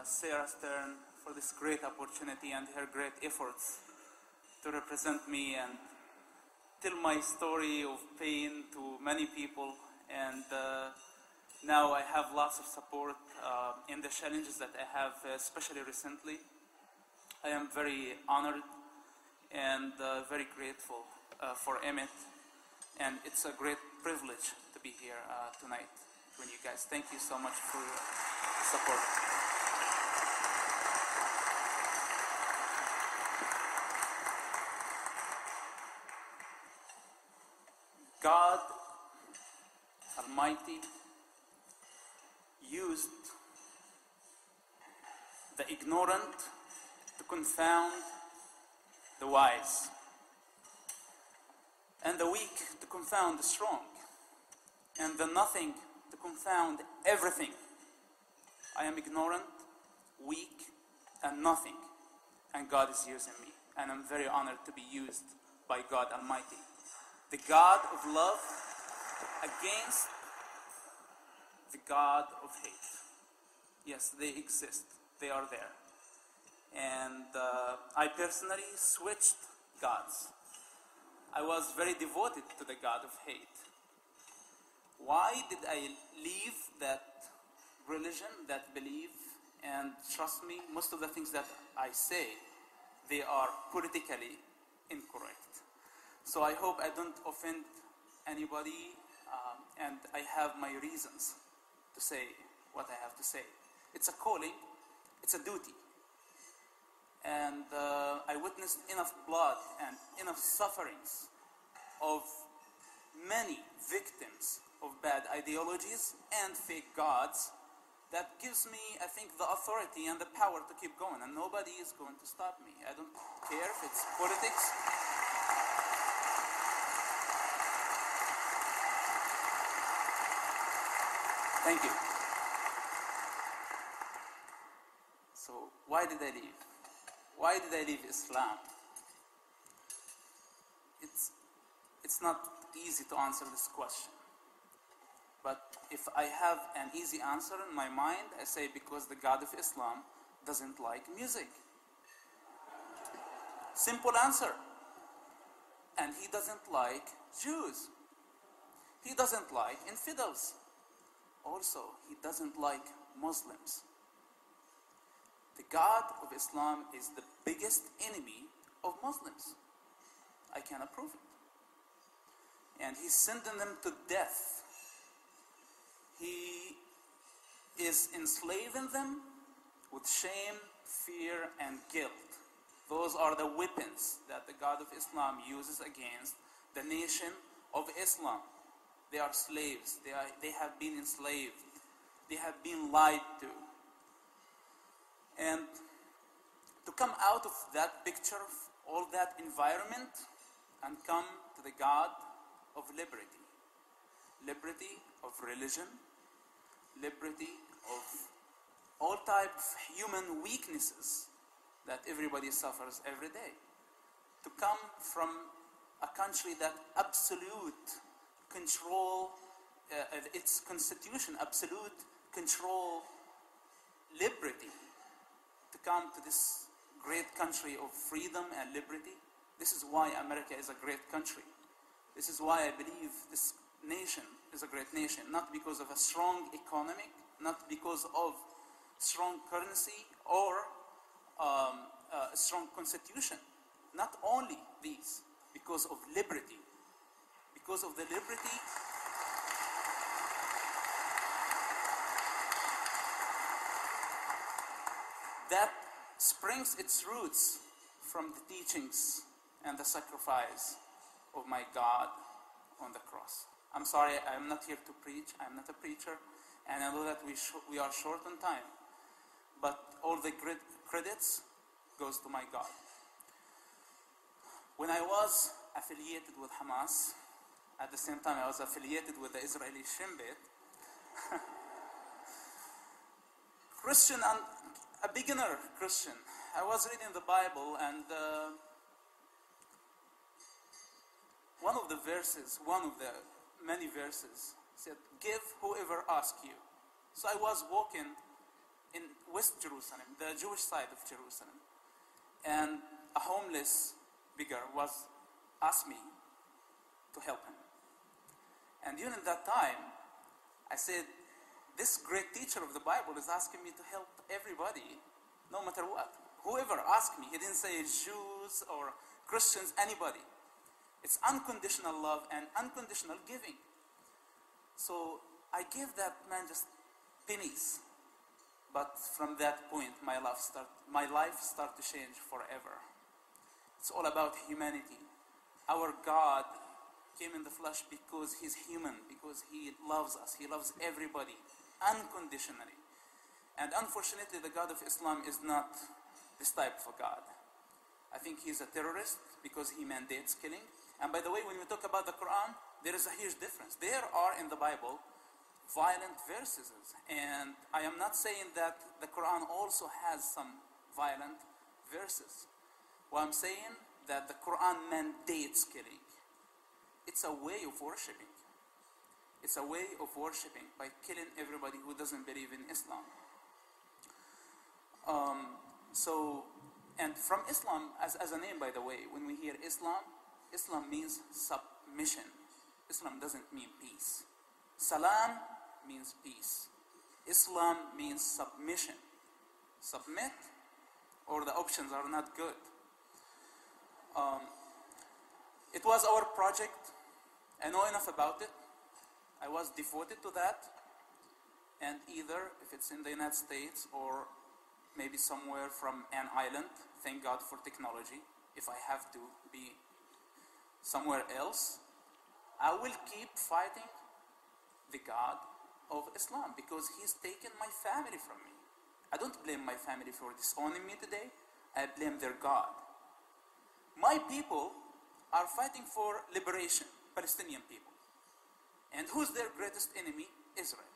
Sarah Stern for this great opportunity and her great efforts to represent me and tell my story of pain to many people. And now I have lots of support in the challenges that I have, especially recently. I am very honored and very grateful for Emmett, and it's a great privilege to be here tonight with you guys. Thank you so much for your support. God Almighty used the ignorant to confound the wise, and the weak to confound the strong, and the nothing to confound everything. I am ignorant, weak, and nothing, and God is using me, and I'm very honored to be used by God Almighty, the God of love against the God of hate. Yes, they exist. They are there. And I personally switched gods. I was very devoted to the God of hate. Why did I leave that religion, that belief? And trust me, most of the things that I say, they are politically incorrect. So I hope I don't offend anybody, and I have my reasons to say what I have to say. It's a calling, it's a duty. And I witnessed enough blood and enough sufferings of many victims of bad ideologies and fake gods that gives me, I think, the authority and the power to keep going, and nobody is going to stop me. I don't care if it's politics. Thank you. So, why did I leave? Why did I leave Islam? It's not easy to answer this question. But if I have an easy answer in my mind, I say because the God of Islam doesn't like music. Simple answer. And he doesn't like Jews. He doesn't like infidels. Also, he doesn't like Muslims. The God of Islam is the biggest enemy of Muslims. I can approve it. And he's sending them to death. He is enslaving them with shame, fear, and guilt. Those are the weapons that the God of Islam uses against the nation of Islam. They are slaves. They have been enslaved. They have been lied to. And to come out of that picture, of all that environment, and come to the God of liberty. Liberty of religion, liberty of all types of human weaknesses that everybody suffers every day. To come from a country that absolute control, its constitution, absolute control liberty. To come to this great country of freedom and liberty. This is why America is a great country. This is why I believe this nation is a great nation. Not because of a strong economy, not because of strong currency or a strong constitution. Not only these, because of liberty. Because of the liberty that springs its roots from the teachings and the sacrifice of my God on the cross. I'm sorry, I'm not here to preach. I'm not a preacher, and I know that we are short on time. But all the credits goes to my God. When I was affiliated with Hamas, at the same time I was affiliated with the Israeli Shin Bet, Christian, and a beginner Christian, I was reading the Bible, and one of the many verses said, "Give whoever asks you." So I was walking in West Jerusalem, the Jewish side of Jerusalem. And a homeless beggar asked me to help him. And during that time, I said, this great teacher of the Bible is asking me to help everybody, no matter what. Whoever asked me, he didn't say Jews or Christians, anybody. It's unconditional love and unconditional giving. So I gave that man just pennies. But from that point, my life started to change forever. It's all about humanity. Our God came in the flesh because he's human, because he loves us. He loves everybody unconditionally. And unfortunately, the God of Islam is not this type of a God. I think he's a terrorist because he mandates killing. And by the way, when we talk about the Quran, there is a huge difference. There are in the Bible violent verses. And I am not saying that the Quran also has some violent verses. What I'm saying that the Quran mandates killing. It's a way of worshiping. It's a way of worshiping by killing everybody who doesn't believe in Islam. And from Islam, as a name, by the way, when we hear Islam, Islam means submission. Islam doesn't mean peace. Salam means peace. Islam means submission. Submit, or the options are not good. It was our project. I know enough about it. I was devoted to that. And either, if it's in the United States or maybe somewhere from an island, thank God for technology. If I have to be somewhere else, I will keep fighting the God of Islam because he's taken my family from me. I don't blame my family for disowning me today. I blame their God. My people are fighting for liberation, Palestinian people. And who's their greatest enemy? Israel.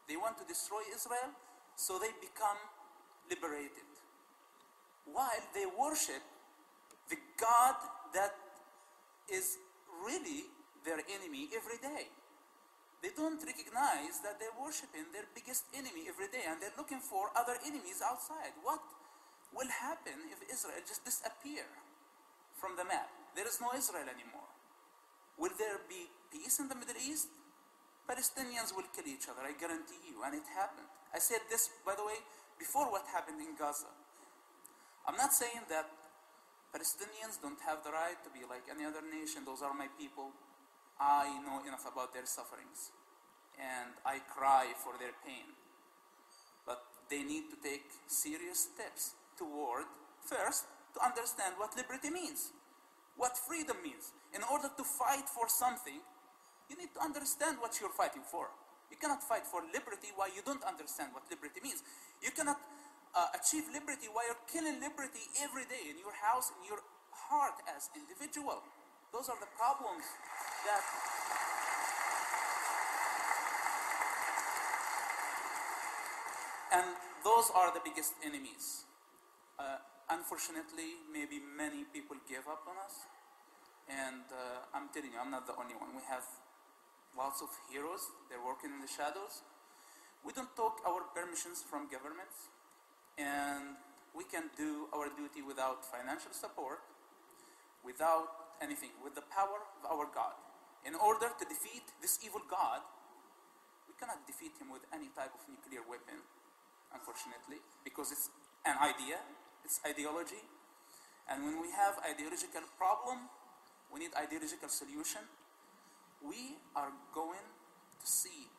They want to destroy Israel so they become liberated. While they worship the God that is really their enemy every day. They don't recognize that they're worshiping their biggest enemy every day and they're looking for other enemies outside. What will happen if Israel just disappear from the map? There is no Israel anymore. Will there be peace in the Middle East? Palestinians will kill each other, I guarantee you, and it happened. I said this, by the way, before what happened in Gaza. I'm not saying that Palestinians don't have the right to be like any other nation. Those are my people. I know enough about their sufferings. And I cry for their pain. But they need to take serious steps toward, first, to understand what liberty means. What freedom means. In order to fight for something, you need to understand what you're fighting for. You cannot fight for liberty while you don't understand what liberty means. You cannot achieve liberty while you're killing liberty every day in your house, in your heart as individual. Those are the problems that and those are the biggest enemies. Unfortunately, maybe many people gave up on us. And I'm telling you, I'm not the only one. We have lots of heroes. They're working in the shadows. We don't take our permissions from governments. And we can do our duty without financial support, without anything, with the power of our God. In order to defeat this evil God, we cannot defeat him with any type of nuclear weapon, unfortunately, because it's an idea, it's ideology. And when we have ideological problem, we need ideological solution. We are going to see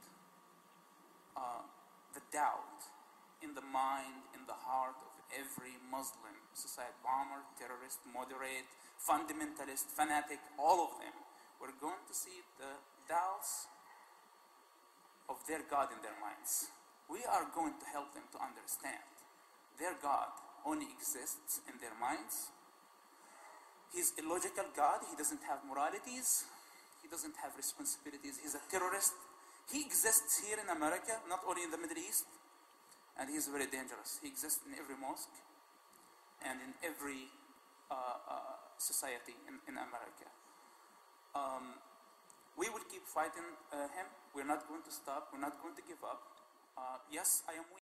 the doubt in the mind, in the heart of every Muslim, suicide bomber, terrorist, moderate, fundamentalist, fanatic, all of them. We're going to see the doubts of their God in their minds. We are going to help them to understand their God only exists in their minds. He's a illogical God. He doesn't have moralities. He doesn't have responsibilities. He's a terrorist. He exists here in America, not only in the Middle East. And he's very dangerous. He exists in every mosque and in every society in America. We will keep fighting him. We're not going to stop. We're not going to give up. Yes, I am weak.